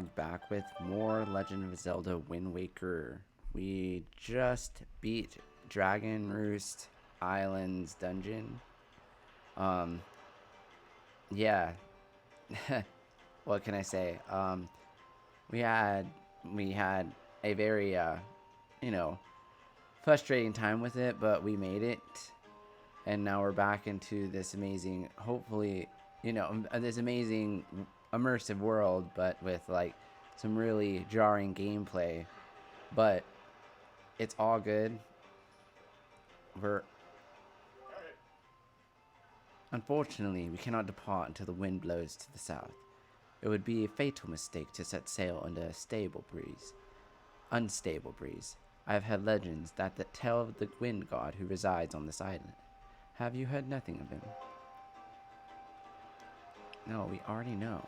back with more Legend of Zelda Wind Waker. We just beat Dragon Roost Island's dungeon. Um, yeah. What can I say? We had we had a very you know, frustrating time with it, but we made it, and now we're back into this amazing, hopefully, this amazing immersive world, but with like some really jarring gameplay. But it's all good. We're Unfortunately, we cannot depart until the wind blows to the south. It would be a fatal mistake to set sail under a unstable breeze. I have heard legends that tell of the wind god who resides on this island. Have you heard nothing of him? No, we already know.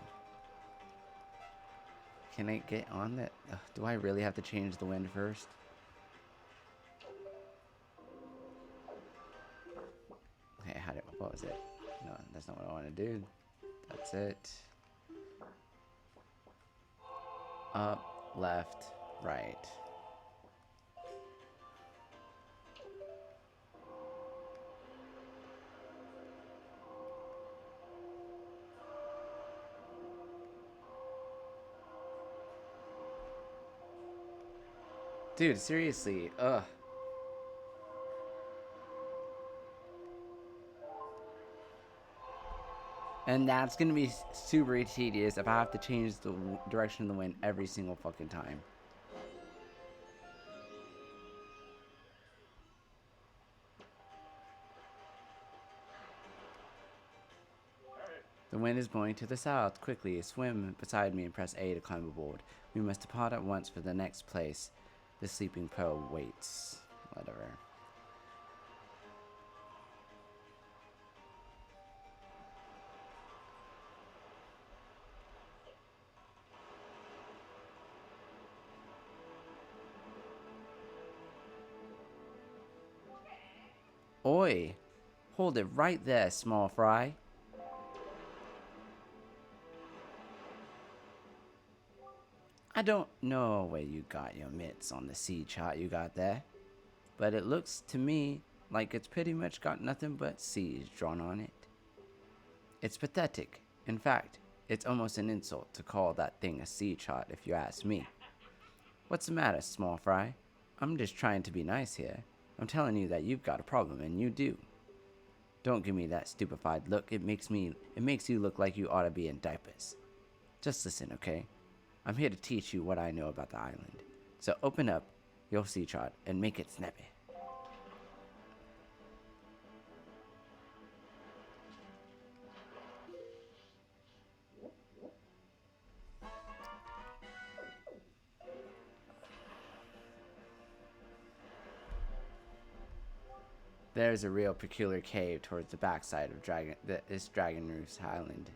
Can I get on that? Do I really have to change the wind first? Okay, what was it? No, that's not what I want to do. That's it. Up, left, right. Dude, seriously, ugh. And that's gonna be super tedious if I have to change the direction of the wind every single fucking time. The wind is blowing to the south. Quickly, swim beside me and press A to climb aboard. We must depart at once for the next place. The sleeping pearl waits. Whatever. Oi! Hold it right there, small fry. I don't know where you got your mitts on the sea chart you got there, but it looks to me like it's pretty much got nothing but seas drawn on it. It's pathetic. In fact, it's almost an insult to call that thing a sea chart if you ask me. What's the matter, small fry? I'm just trying to be nice here. I'm telling you that you've got a problem, and you do. Don't give me that stupefied look. It makes you look like you ought to be in diapers. Just listen, okay? I'm here to teach you what I know about the island. So open up your sea chart and make it snappy. There's a real peculiar cave towards the backside of this Dragon Roof's Island.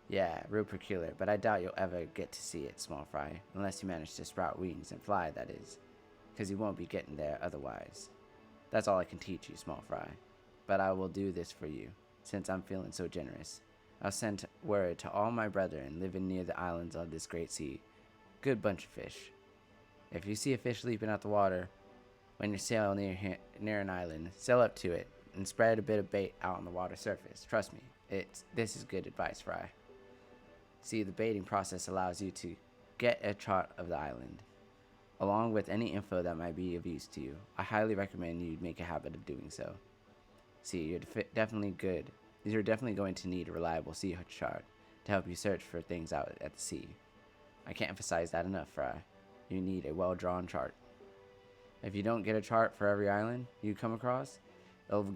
Yeah, real peculiar, but I doubt you'll ever get to see it, small fry, unless you manage to sprout wings and fly, that is, because you won't be getting there otherwise. That's all I can teach you, small fry, but I will do this for you, since I'm feeling so generous. I'll send word to all my brethren living near the islands of this great sea. Good bunch of fish. If you see a fish leaping out the water when you sail near an island, sail up to it and spread a bit of bait out on the water surface. Trust me, this is good advice, Fry. See, the baiting process allows you to get a chart of the island, along with any info that might be of use to you. I highly recommend you make a habit of doing so. See, you're definitely going to need a reliable sea chart to help you search for things out at the sea. I can't emphasize that enough, Fry. You need a well-drawn chart. If you don't get a chart for every island you come across, it'll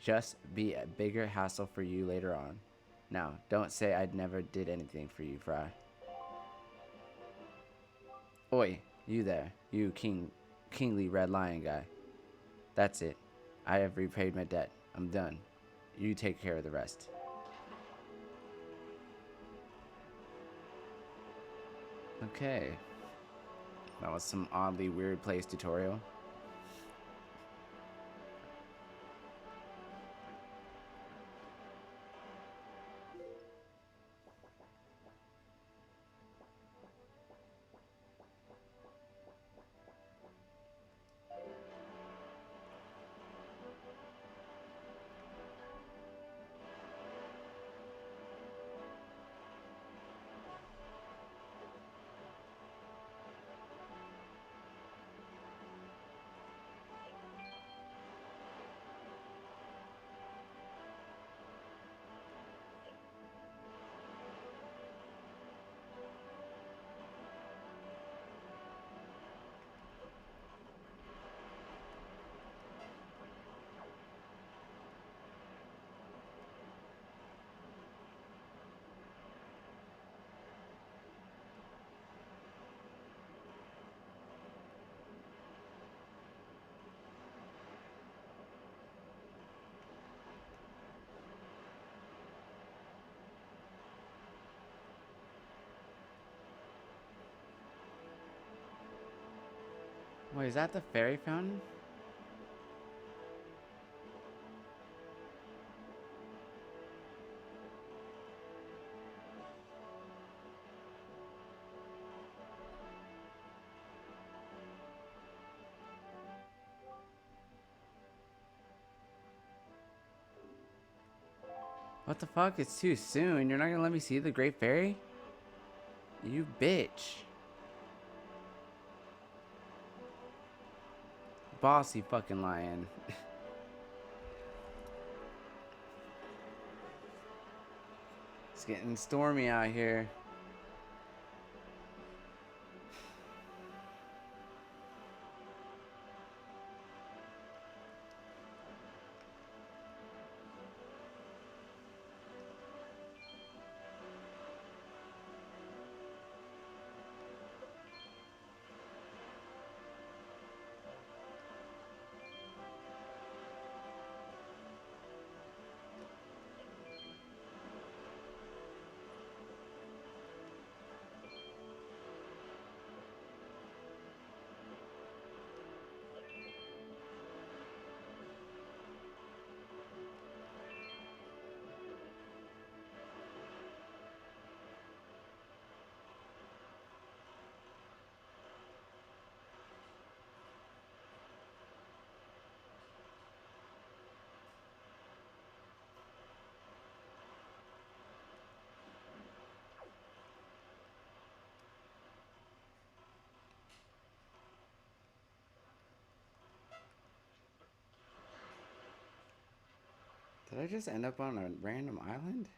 just be a bigger hassle for you later on. Now, don't say I never did anything for you, Fry. Oi, you there, you kingly red lion guy. That's it. I have repaid my debt. I'm done. You take care of the rest. Okay. That was some oddly weird place tutorial. Wait, is that the fairy fountain? What the fuck? It's too soon. You're not gonna let me see the Great Fairy? You bitch. Bossy fucking lion. It's getting stormy out here. Did I just end up on a random island?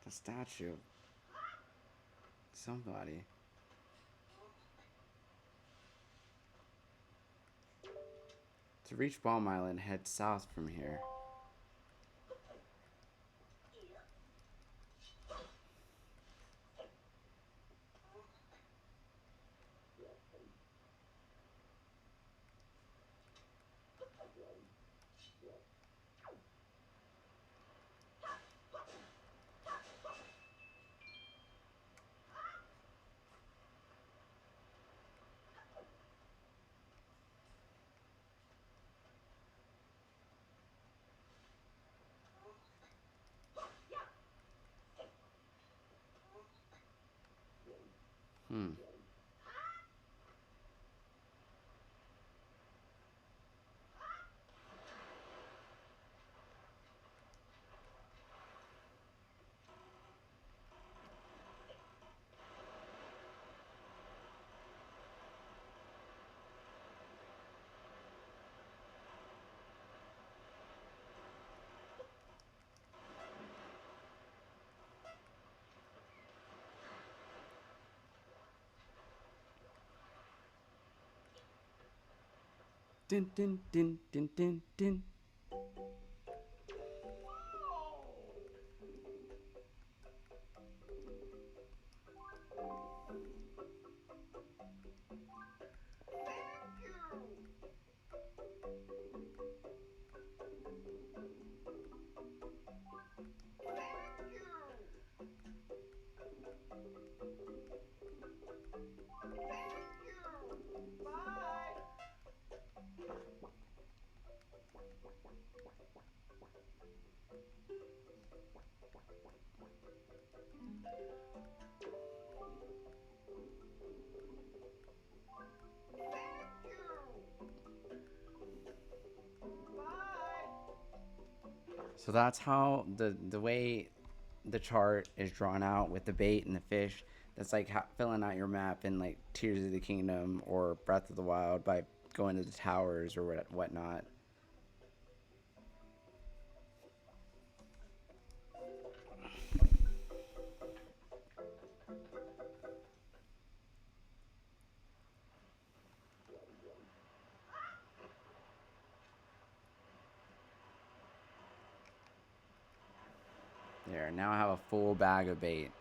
The statue. Somebody. To reach Balm Island, head south from here. Hmm. Din din din din din din. So that's how the way the chart is drawn out with the bait and the fish. That's like filling out your map in like Tears of the Kingdom or Breath of the Wild by going to the towers or whatnot. There, now I have a full bag of bait.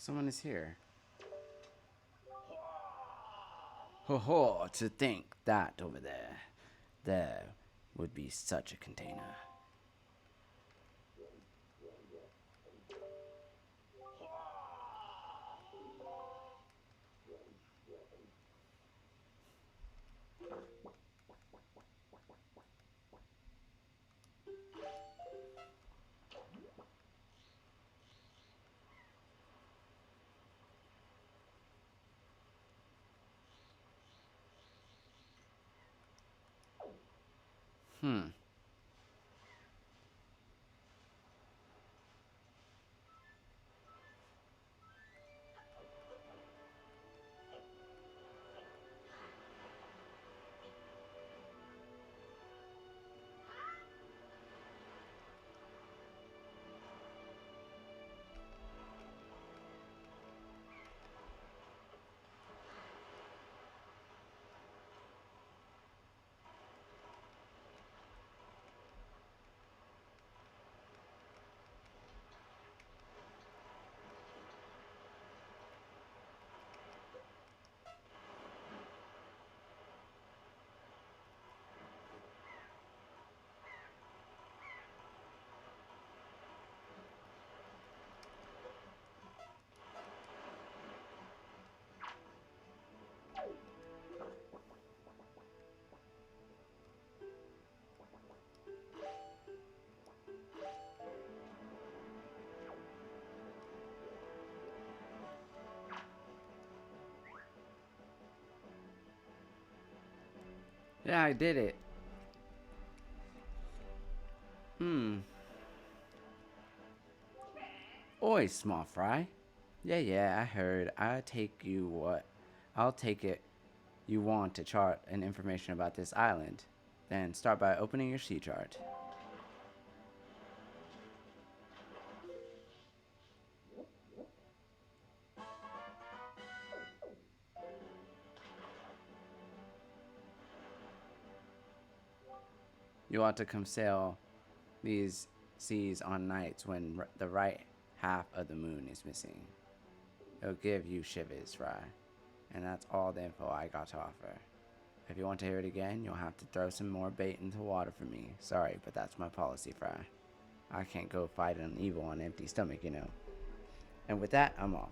Someone is here. Ho ho, to think that over there would be such a container. Yeah, I did it. Oi, small fry. Yeah, I heard. I'll take it you want to chart and information about this island. Then start by opening your sea chart. You ought to come sail these seas on nights when the right half of the moon is missing. It'll give you shivers, Fry. And that's all the info I got to offer. If you want to hear it again, you'll have to throw some more bait into the water for me. Sorry, but that's my policy, Fry. I can't go fight an evil on an empty stomach, you know. And with that, I'm off.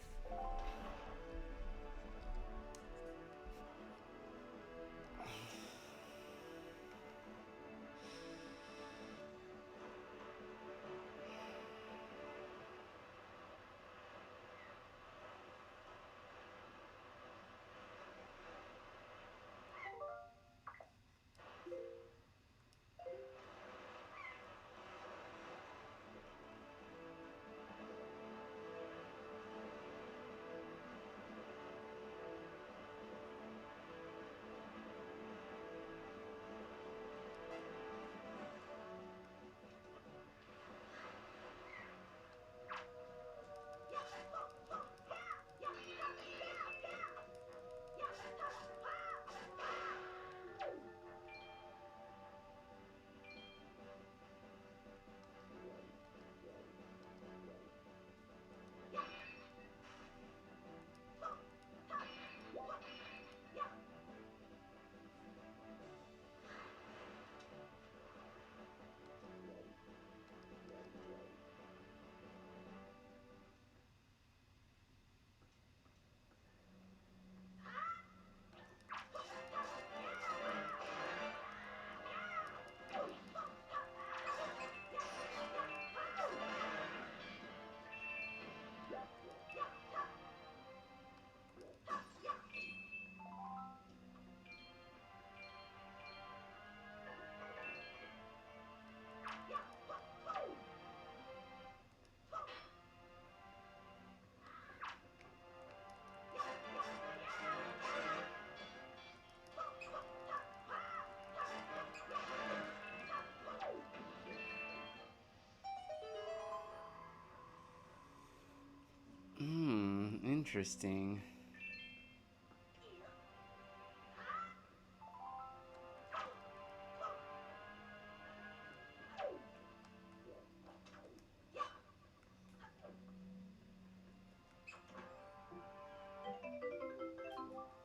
Interesting.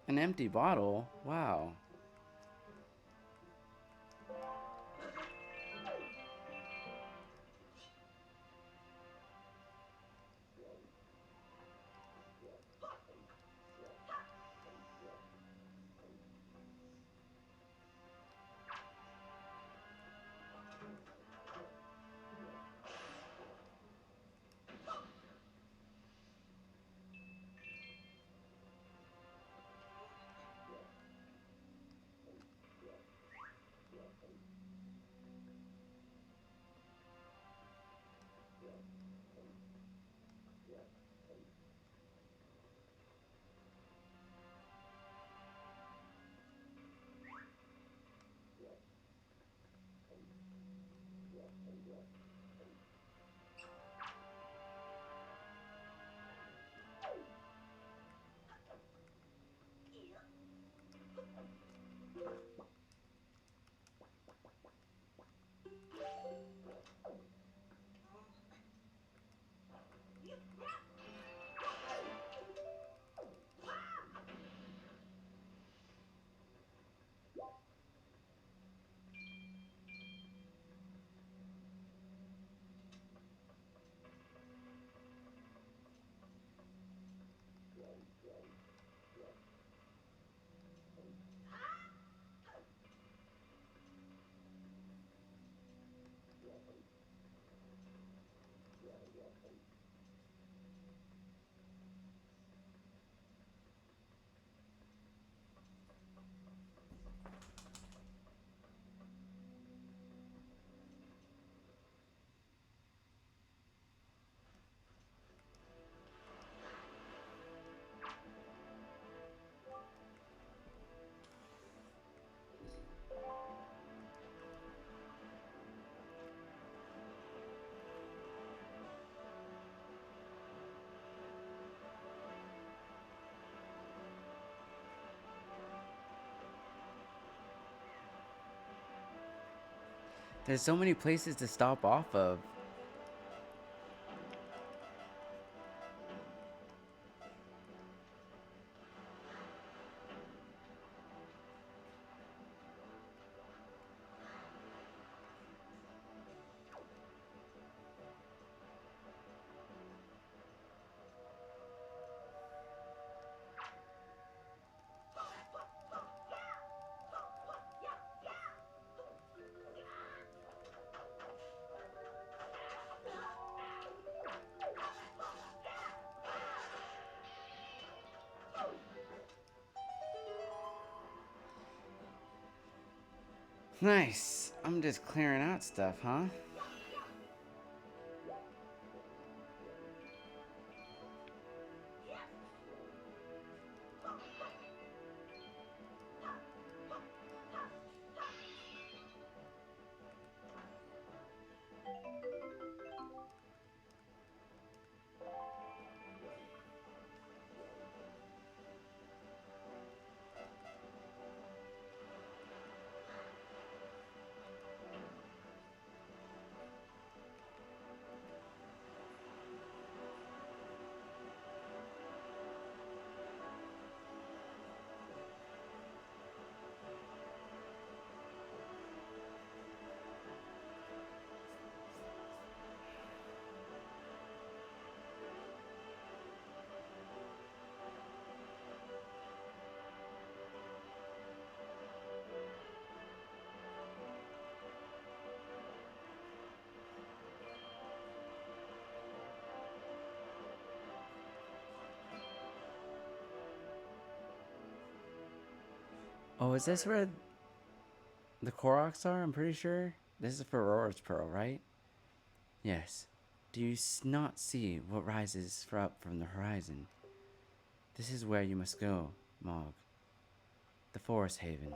An empty bottle? Wow. There's so many places to stop off of. Nice. I'm just clearing out stuff, huh? Oh, is this where the Koroks are? I'm pretty sure. This is for Aurora's Pearl, right? Yes. Do you not see what rises up from the horizon? This is where you must go, Mog. The Forest Haven.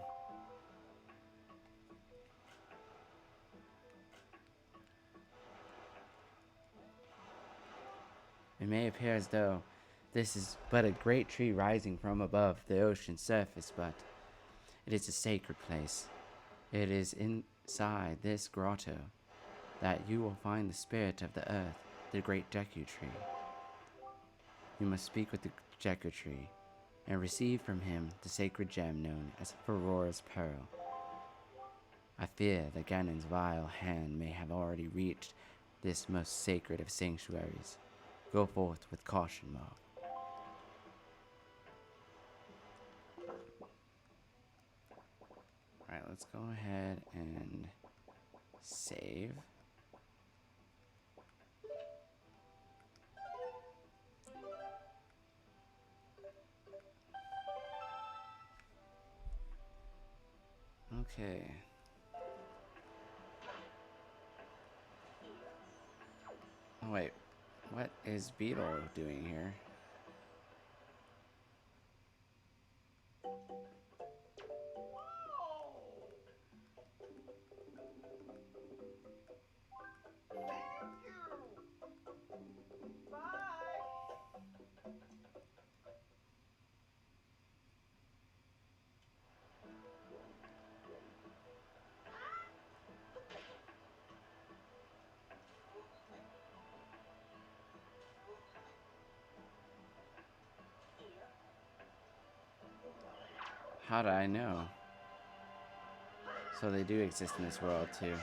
It may appear as though this is but a great tree rising from above the ocean's surface, but it is a sacred place. It is inside this grotto that you will find the spirit of the earth, the Great Deku Tree. You must speak with the Deku Tree. and receive from him the sacred gem known as Aurora's Pearl. I fear that Ganon's vile hand may have already reached this most sacred of sanctuaries. Go forth with caution, Mark. Alright, let's go ahead and save. Okay. Oh wait, what is Beetle doing here? How did I know? So they do exist in this world too.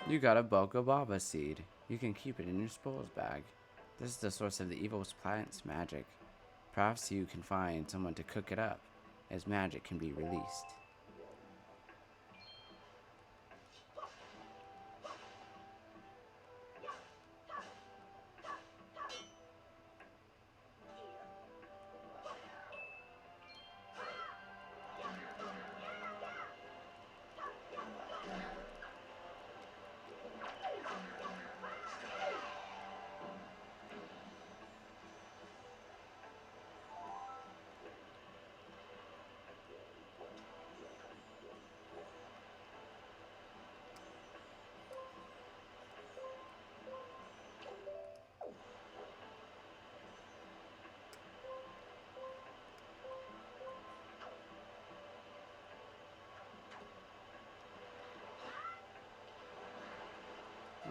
You got a Bokobaba seed. You can keep it in your spoils bag. This is the source of the evil plant's magic. Perhaps you can find someone to cook it up, as magic can be released.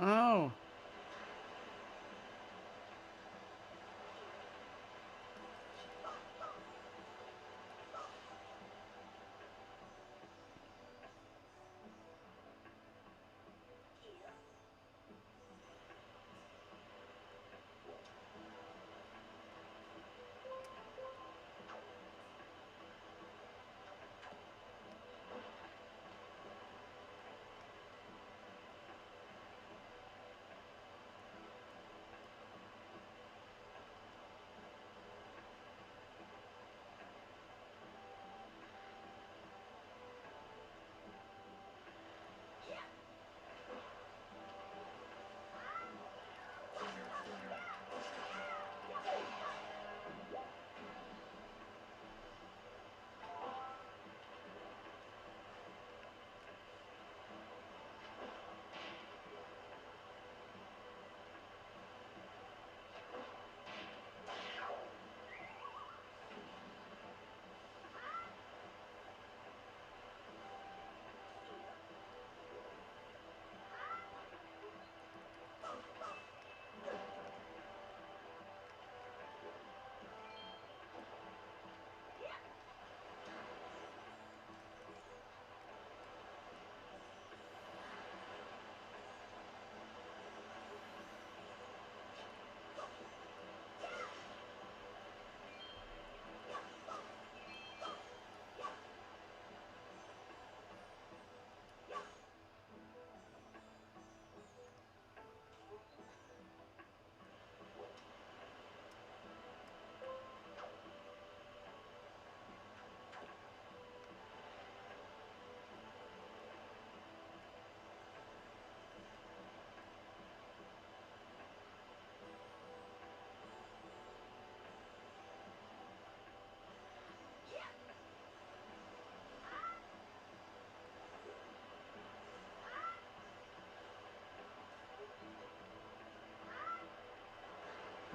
Oh!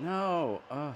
No! Ugh.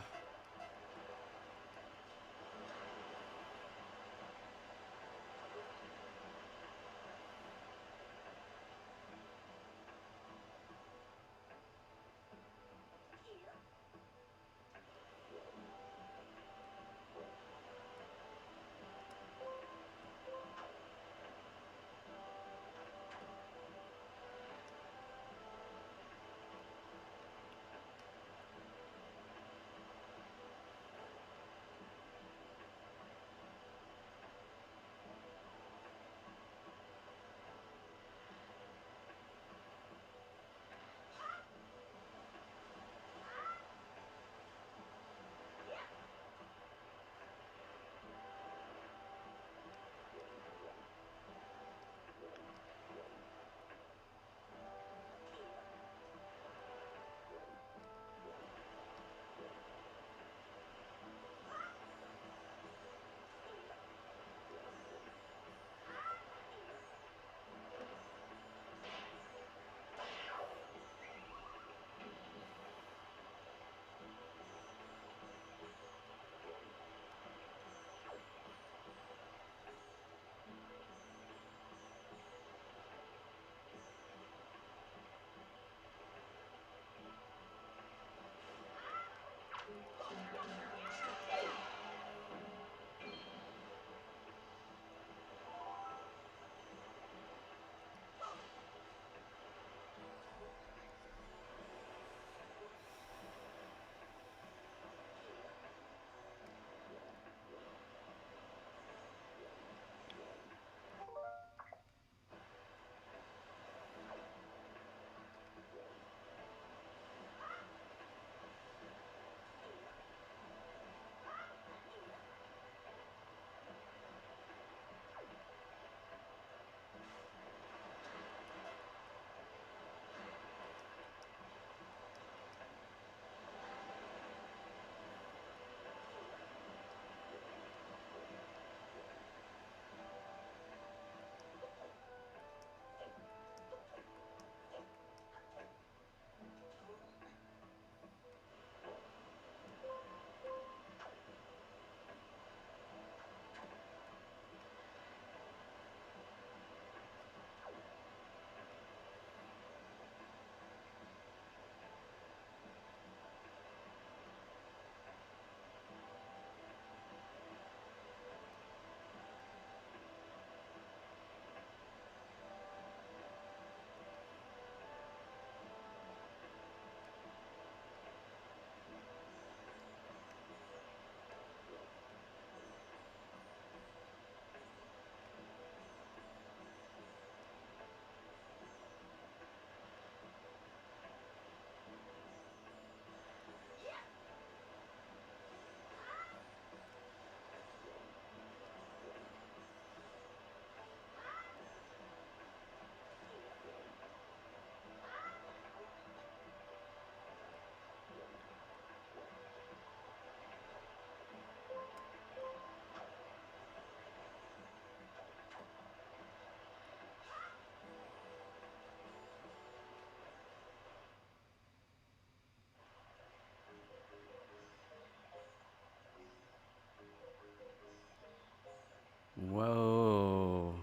Whoa.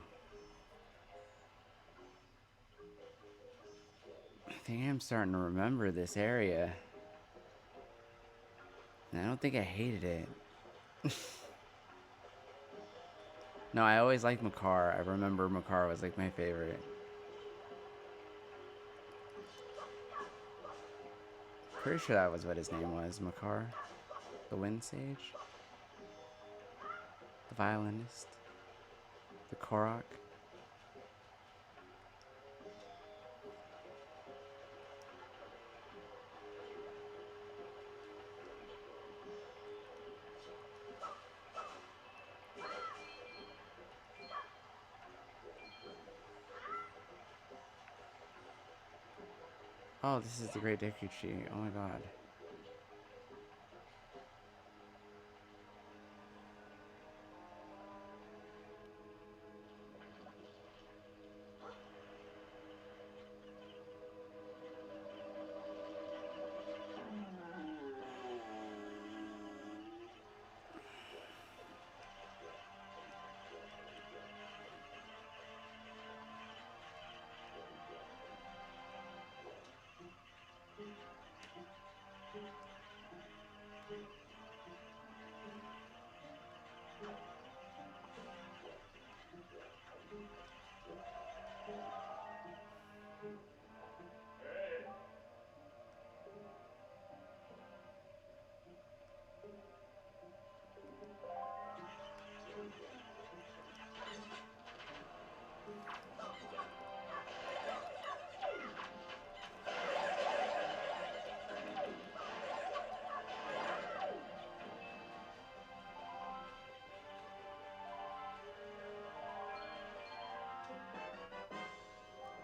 I think I'm starting to remember this area. And I don't think I hated it. No, I always liked Makar. I remember Makar was like my favorite. Pretty sure that was what his name was, Makar. The Wind Sage. The violinist. The Korok. Oh, this is the Great Deku Tree. Oh my god.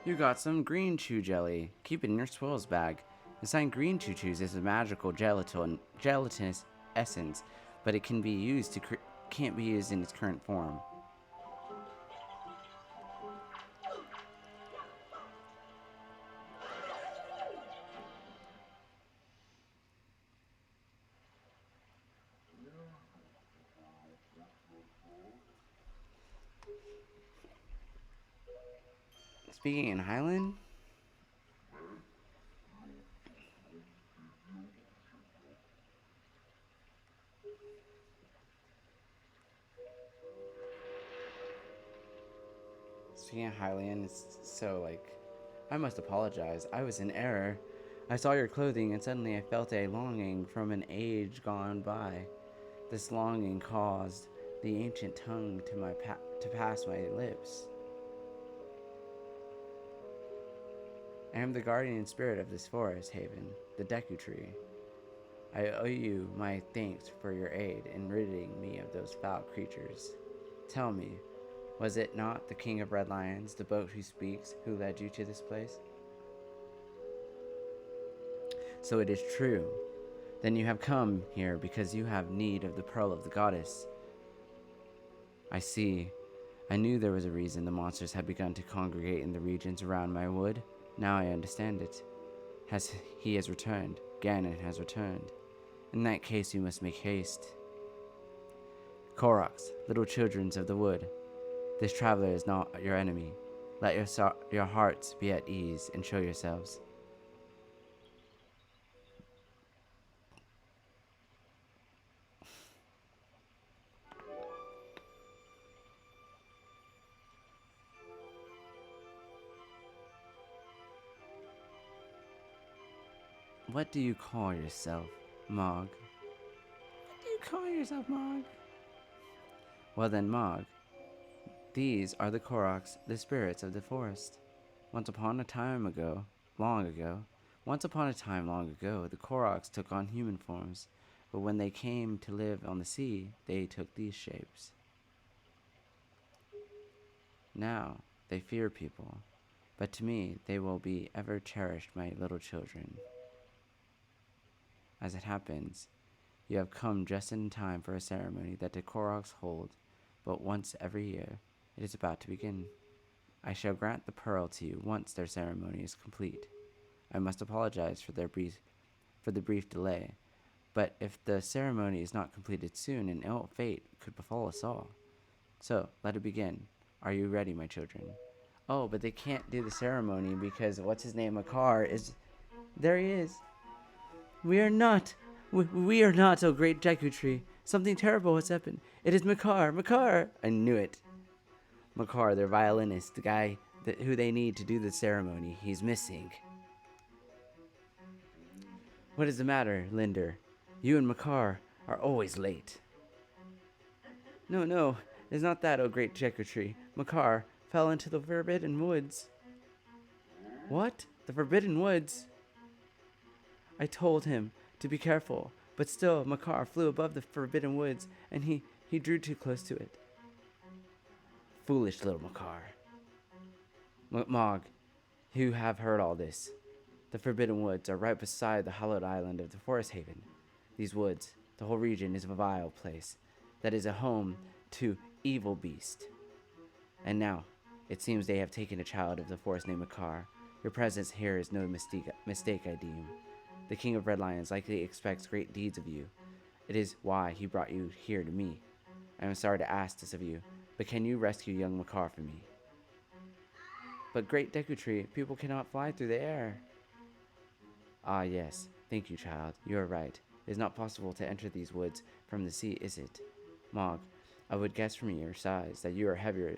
You got some green chew jelly. Keep it in your swirls bag. The sign green chew chews is a magical gelatinous essence, but it can be used to can't be used in its current form. Speaking in Highland, it's so like, I must apologize. I was in error. I saw your clothing and suddenly I felt a longing from an age gone by. This longing caused the ancient tongue to pass my lips. I am the guardian spirit of this forest haven, the Deku Tree. I owe you my thanks for your aid in ridding me of those foul creatures. Tell me, was it not the King of Red Lions, the boat who speaks, who led you to this place? So it is true. Then you have come here because you have need of the pearl of the goddess. I see. I knew there was a reason the monsters had begun to congregate in the regions around my wood. Now I understand it. He has returned. Ganon has returned. In that case, you must make haste. Koroks, little children of the wood, this traveler is not your enemy. Let your hearts be at ease and show yourselves. What do you call yourself, Mog? What do you call yourself, Mog? Well then, Mog, these are the Koroks, the spirits of the forest. Once upon a time long ago, the Koroks took on human forms, but when they came to live on the sea, they took these shapes. Now, they fear people, but to me, they will be ever cherished, my little children. As it happens, you have come just in time for a ceremony that the Koroks hold, but once every year. It is about to begin. I shall grant the pearl to you once their ceremony is complete. I must apologize for the brief delay, but if the ceremony is not completed soon, an ill fate could befall us all. So, let it begin. Are you ready, my children? Oh, but they can't do the ceremony because what's his name, Makar, is... There he is. We are not, oh great Deku Tree. Something terrible has happened. It is Makar, Makar! I knew it. Makar, their violinist, the guy who they need to do the ceremony. He's missing. What is the matter, Linder? You and Makar are always late. No, it's not that, oh great Deku Tree. Makar fell into the Forbidden Woods. What? The Forbidden Woods? I told him to be careful, but still Makar flew above the Forbidden Woods, and he drew too close to it. Foolish little Makar. Mog, you have heard all this. The Forbidden Woods are right beside the hallowed island of the Forest Haven. These woods, the whole region, is a vile place that is a home to evil beasts. And now, it seems they have taken a child of the forest named Makar. Your presence here is no mistake, I deem. The King of Red Lions likely expects great deeds of you. It is why he brought you here to me. I am sorry to ask this of you, but can you rescue young Makar for me? But great Deku Tree, people cannot fly through the air. Ah yes, thank you, child. You are right. It is not possible to enter these woods from the sea, is it? Mog, I would guess from your size that you are heavier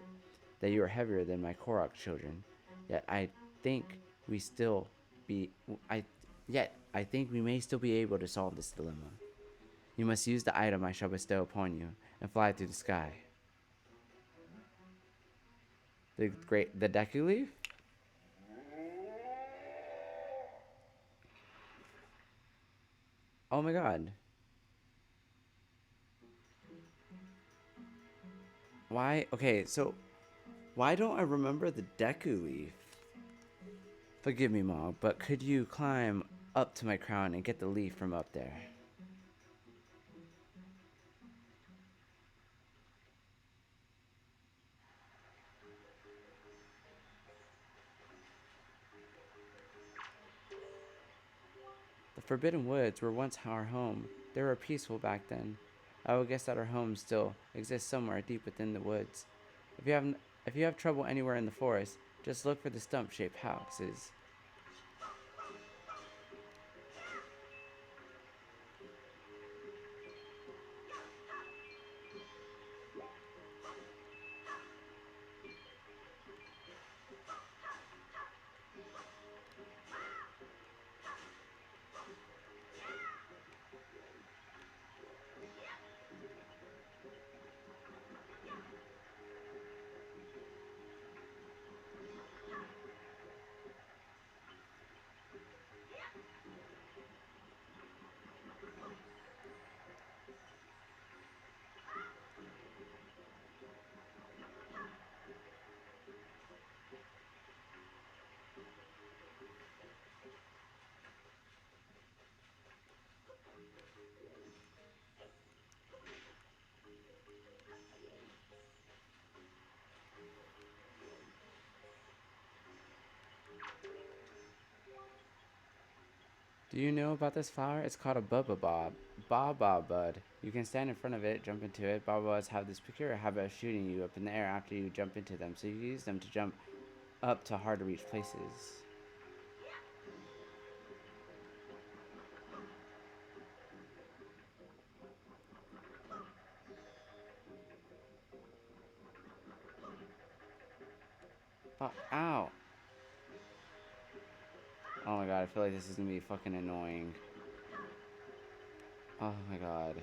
than my Korok children. Yet I think we still be I yet I think we may still be able to solve this dilemma. You must use the item I shall bestow upon you and fly through the sky. The Deku Leaf? Oh my god. Why? Okay, so why don't I remember the Deku Leaf? Forgive me, Mom, but could you climb up to my crown and get the leaf from up there? The Forbidden Woods were once our home. They were peaceful back then. I would guess that our home still exists somewhere deep within the woods. If you have if you have trouble anywhere in the forest, just look for the stump-shaped houses. Do you know about this flower? It's called a Baba bud. You can stand in front of it, jump into it. Baba buds have this peculiar habit of shooting you up in the air after you jump into them, so you use them to jump up to hard to reach places. Oh, ow! Oh my god, I feel like this is gonna be fucking annoying. Oh my god.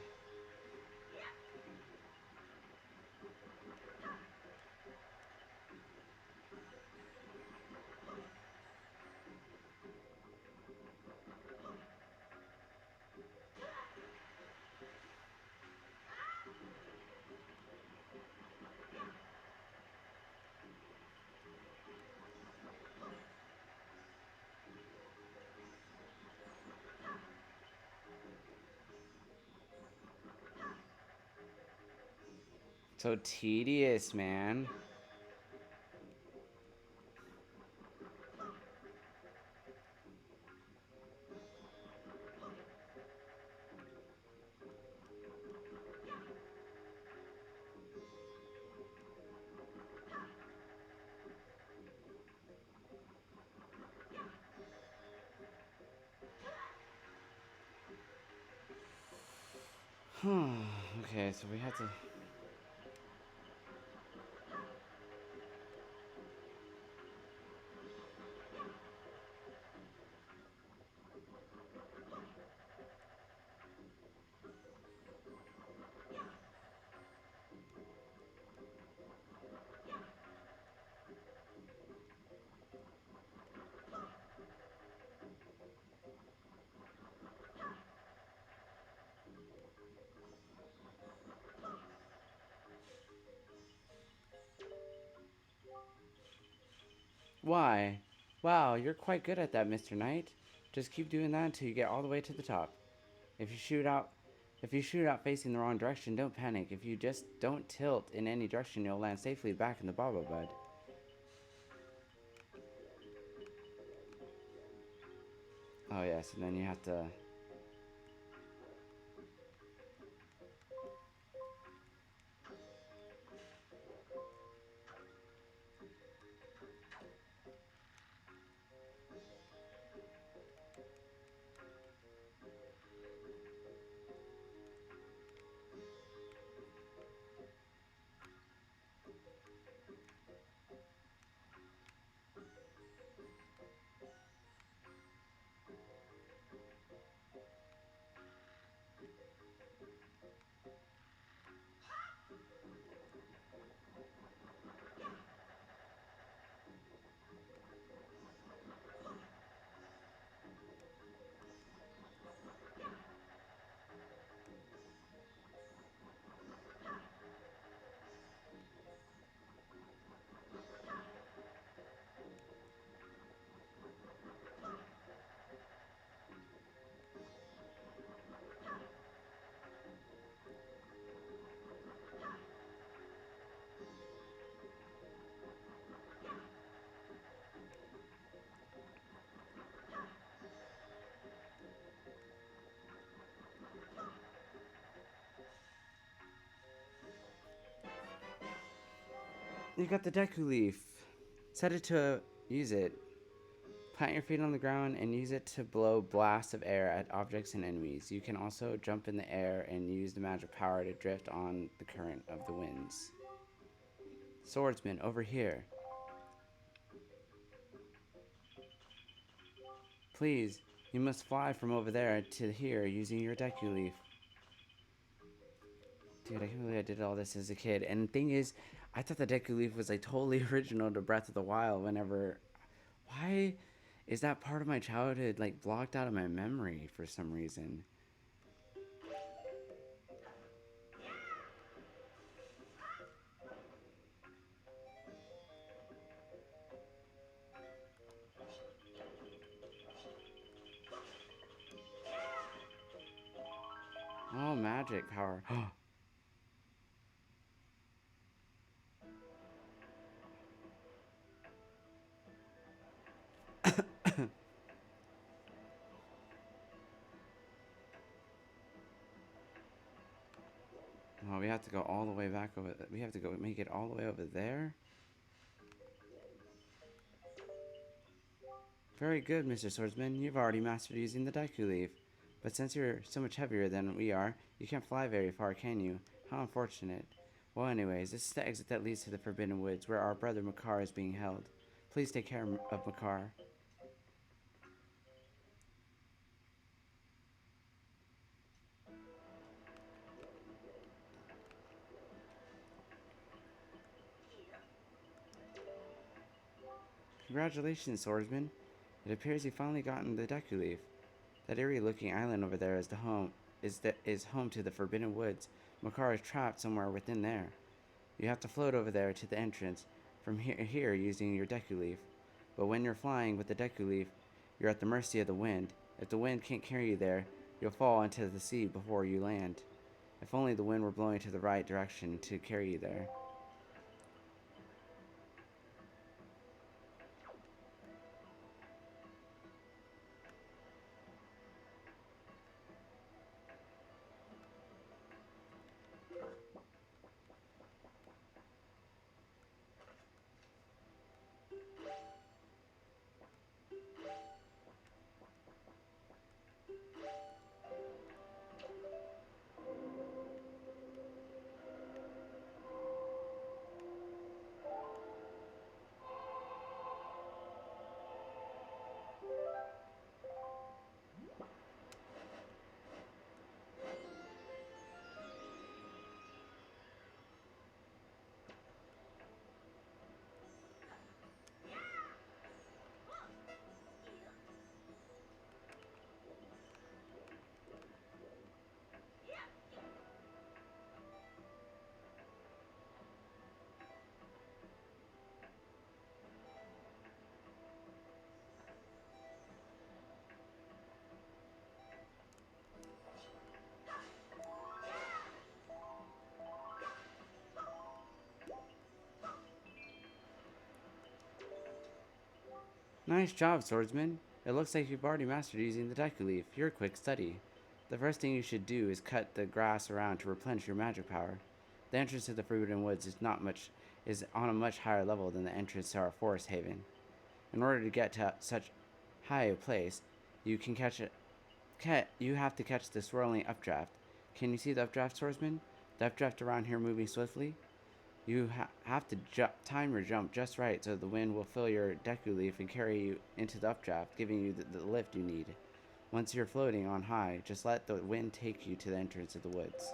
So tedious, man. Okay, so we have to. Why? Wow, you're quite good at that, Mr. Knight. Just keep doing that until you get all the way to the top. If you shoot out if you shoot out facing the wrong direction, don't panic. If you just don't tilt in any direction, you'll land safely back in the Baba Bud. Oh yes, and then you have to. You got the Deku Leaf. Set it to use it. Plant your feet on the ground and use it to blow blasts of air at objects and enemies. You can also jump in the air and use the magic power to drift on the current of the winds. Swordsman, over here. Please, you must fly from over there to here using your Deku Leaf. Dude, I can't believe I did all this as a kid. And the thing is, I thought the Deku Leaf was like totally original to Breath of the Wild whenever... Why is that part of my childhood like blocked out of my memory for some reason? Oh, magic power. Oh, we have to go all the way back over. We have to go make it all the way over there. Very good, Mr. Swordsman. You've already mastered using the Deku Leaf. But since you're so much heavier than we are, you can't fly very far, can you? How unfortunate. Well, anyways, this is the exit that leads to the Forbidden Woods, where our brother Makar is being held. Please take care of Makar. Congratulations, Swordsman. It appears you've finally gotten the Deku Leaf. That eerie-looking island over there is is home to the Forbidden Woods. Makar is trapped somewhere within there. You have to float over there to the entrance from here using your Deku Leaf. But when you're flying with the Deku Leaf, you're at the mercy of the wind. If the wind can't carry you there, you'll fall into the sea before you land. If only the wind were blowing to the right direction to carry you there. Nice job, Swordsman. It looks like you've already mastered using the Deku Leaf. You're a quick study. The first thing you should do is cut the grass around to replenish your magic power. The entrance to the Forbidden Woods is on a much higher level than the entrance to our forest haven. In order to get to such high a place, you can you have to catch the swirling updraft. Can you see the updraft, Swordsman? The updraft around here moving swiftly? You have to time your jump just right so the wind will fill your Deku Leaf and carry you into the updraft, giving you the lift you need. Once you're floating on high, just let the wind take you to the entrance of the woods.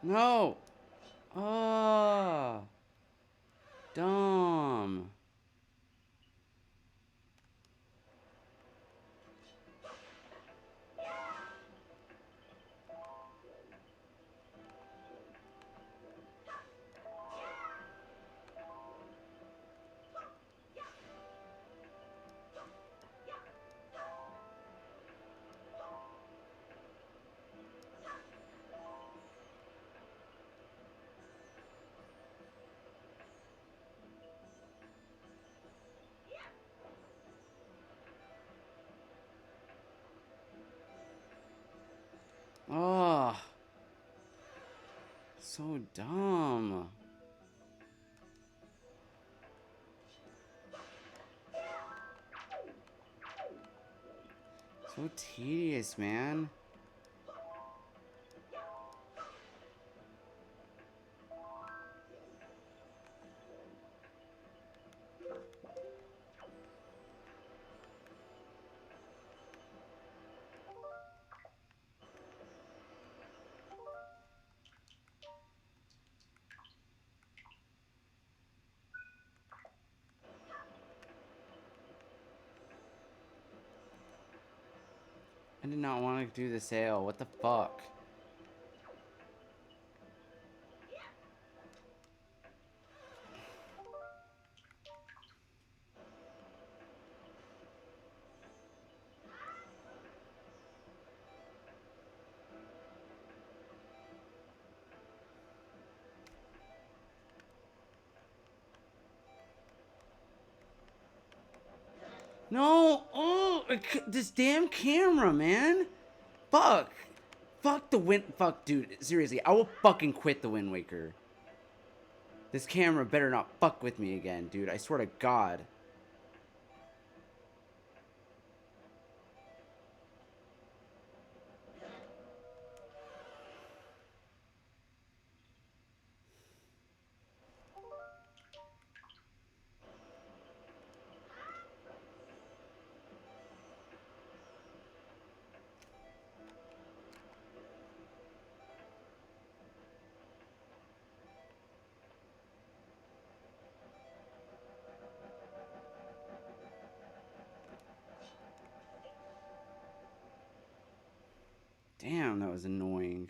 No! Oh! Dumb. Oh, so dumb. So tedious, man. I did not want to do the sale. What the fuck? No! Oh! This damn camera, man! Fuck! Fuck the Wind... Fuck, dude. Seriously, I will fucking quit the Wind Waker. This camera better not fuck with me again, dude. I swear to God. Damn, that was annoying.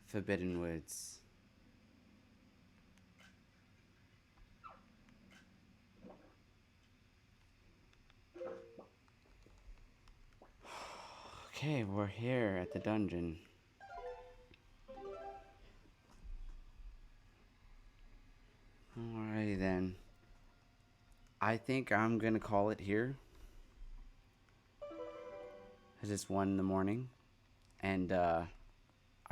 The Forbidden Woods. Okay, we're here at the dungeon. Alrighty then. I think I'm gonna call it here. It's just 1 in the morning. And I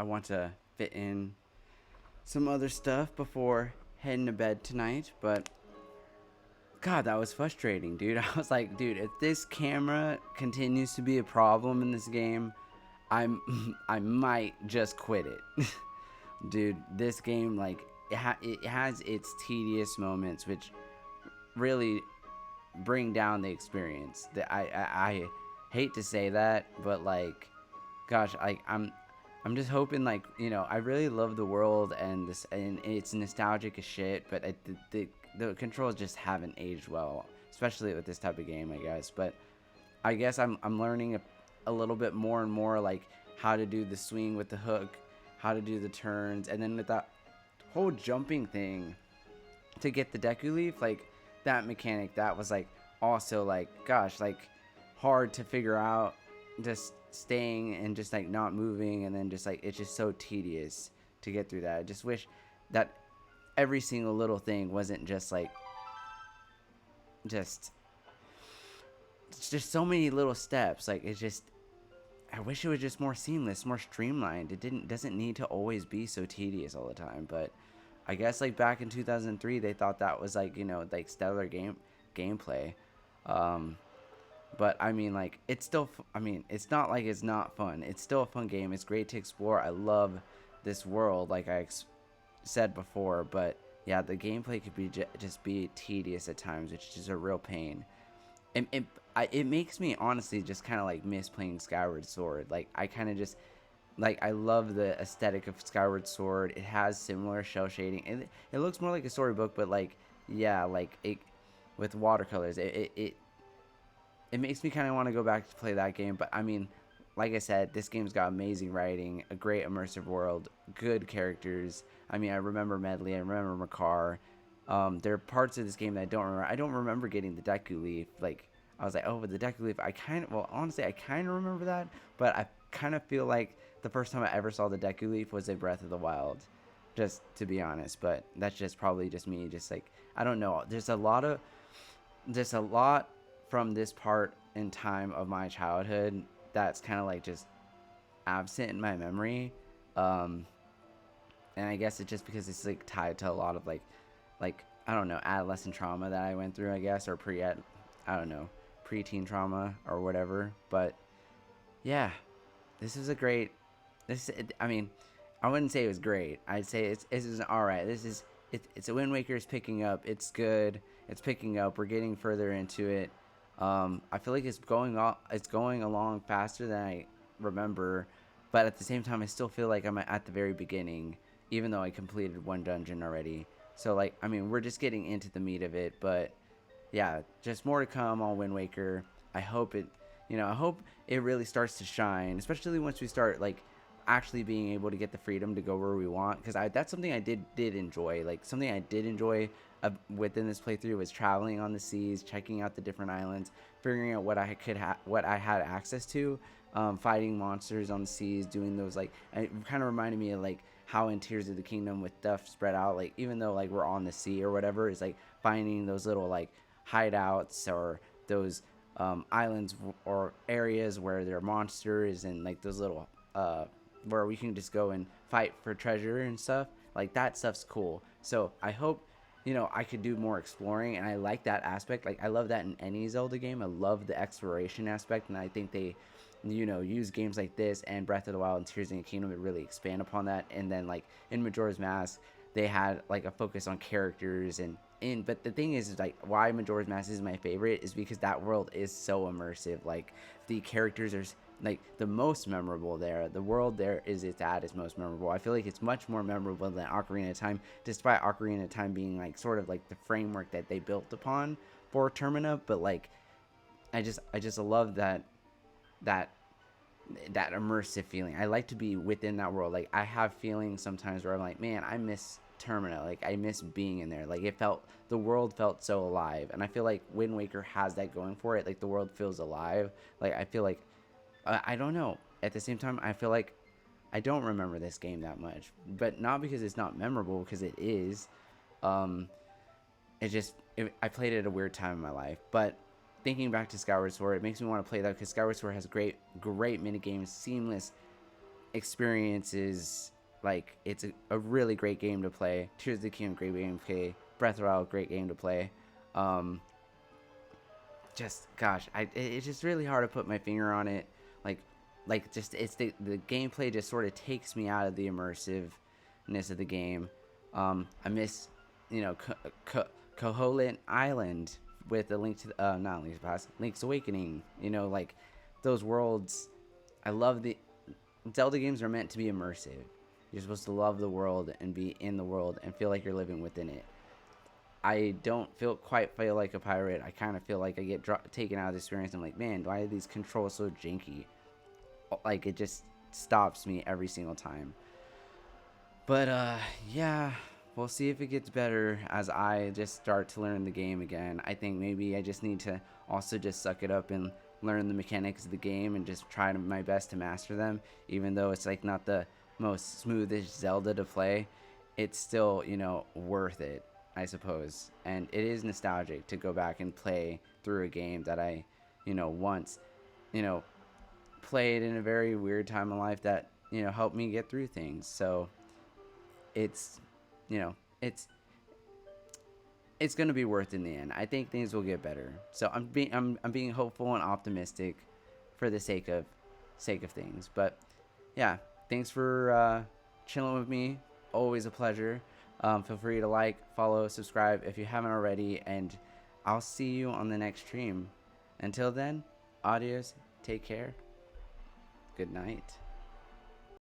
want to fit in some other stuff before heading to bed tonight. But God, that was frustrating, dude. I was like, dude, if this camera continues to be a problem in this game, I might just quit it. Dude, this game, like, it has its tedious moments, which really bring down the experience. I hate to say that, but like, gosh, I'm just hoping, like, you know, I really love the world and this, and it's nostalgic as shit, but the controls just haven't aged well, especially with this type of game, I guess. But I guess I'm learning a little bit more and more, like, how to do the swing with the hook, how to do the turns, and then with that whole jumping thing to get the Deku Leaf, like, that mechanic, that was, like, also, like, gosh, like, hard to figure out, just staying and just, like, not moving, and then just, like, it's just so tedious to get through that. I just wish that every single little thing wasn't just, like, just, it's just so many little steps. Like, it's just, I wish it was just more seamless, more streamlined. It doesn't need to always be so tedious all the time. But I guess, like, back in 2003, they thought that was, like, you know, like, stellar gameplay. But I mean, like, it's still, I mean, it's not like it's not fun. It's still a fun game. It's great to explore. I love this world, like I said before. But yeah, the gameplay could be just be tedious at times, which is a real pain. it makes me honestly just kind of like miss playing Skyward Sword. Like I kind of just like I love the aesthetic of Skyward Sword. It has similar shell shading. It looks more like a storybook, but like yeah, like it with watercolors. It makes me kind of want to go back to play that game. But I mean, like I said, this game's got amazing writing, a great immersive world, good characters. I mean, I remember Medley, I remember Makar. There are parts of this game that I don't remember. I don't remember getting the Deku Leaf. Like I was like, oh, but the Deku Leaf. I kind of, well, honestly, I kind of remember that, but I kind of feel like the first time I ever saw the Deku Leaf was in Breath of the Wild, just to be honest. But that's just probably just me. Just like I don't know. There's a lot from this part in time of my childhood that's kind of like just absent in my memory. Um, and I guess it's just because it's like tied to a lot of like I don't know, adolescent trauma that I went through, I guess, or I don't know, preteen trauma or whatever. But yeah, this is a great. I mean, I wouldn't say it was great. I'd say this is all right. It's a Wind Waker is picking up. It's good. It's picking up. We're getting further into it. I feel like it's going along faster than I remember, but at the same time, I still feel like I'm at the very beginning, even though I completed one dungeon already. So like, I mean, we're just getting into the meat of it, but yeah, just more to come on Wind Waker. I hope it, I hope it really starts to shine, especially once we start like actually being able to get the freedom to go where we want. Because that's something I did enjoy. Like something I did enjoy within this playthrough was traveling on the seas, checking out the different islands, figuring out what I had access to, fighting monsters on the seas, doing those like it kind of reminded me of like how in Tears of the Kingdom with stuff spread out, like even though like we're on the sea or whatever, it's like finding those little like hideouts or those islands or areas where there are monsters and like those little where we can just go and fight for treasure and stuff. Like that stuff's cool. So I hope I could do more exploring, and I like that aspect. Like I love that in any Zelda game. I love the exploration aspect, and I think they use games like this and Breath of the Wild and Tears of the Kingdom to really expand upon that. And then like in Majora's Mask, they had like a focus on characters but the thing is like why Majora's Mask is my favorite is because that world is so immersive. Like the characters are like the most memorable there. The world there is most memorable. I feel like it's much more memorable than Ocarina of Time, despite Ocarina of Time being like sort of like the framework that they built upon for Termina. But like I just love that that immersive feeling. I like to be within that world. Like I have feelings sometimes where I'm like, man, I miss Termina. Like I miss being in there. Like the world felt so alive, and I feel like Wind Waker has that going for it. Like the world feels alive. Like I feel like I don't know. At the same time, I feel like I don't remember this game that much, but not because it's not memorable, because it is. Um, I played it at a weird time in my life, but thinking back to Skyward Sword, it makes me want to play that because Skyward Sword has great mini games, seamless experiences. Like it's a really great game to play. Tears of the Kingdom, great game to play. Breath of the Wild, great game to play. Um, just gosh, it's just really hard to put my finger on it. Like just it's the gameplay just sort of takes me out of the immersiveness of the game. I miss Koholint Island with the Link to not Link's Past, Link's Awakening. Like those worlds. I love the Zelda games are meant to be immersive. You're supposed to love the world and be in the world and feel like you're living within it. I don't quite feel like a pirate. I kind of feel like I get taken out of the experience. I'm like, man, why are these controls so janky? Like it just stops me every single time. But yeah, we'll see if it gets better as I just start to learn the game again. I think maybe I just need to also just suck it up and learn the mechanics of the game and just try my best to master them. Even though it's like not the most smoothest Zelda to play, it's still worth it, I suppose. And it is nostalgic to go back and play through a game that I once played in a very weird time in life that helped me get through things. So it's it's gonna be worth in the end. I think things will get better. So I'm being hopeful and optimistic for the sake of things. But yeah, thanks for chilling with me. Always a pleasure. Feel free to like, follow, subscribe if you haven't already, and I'll see you on the next stream. Until then, adios, take care, good night.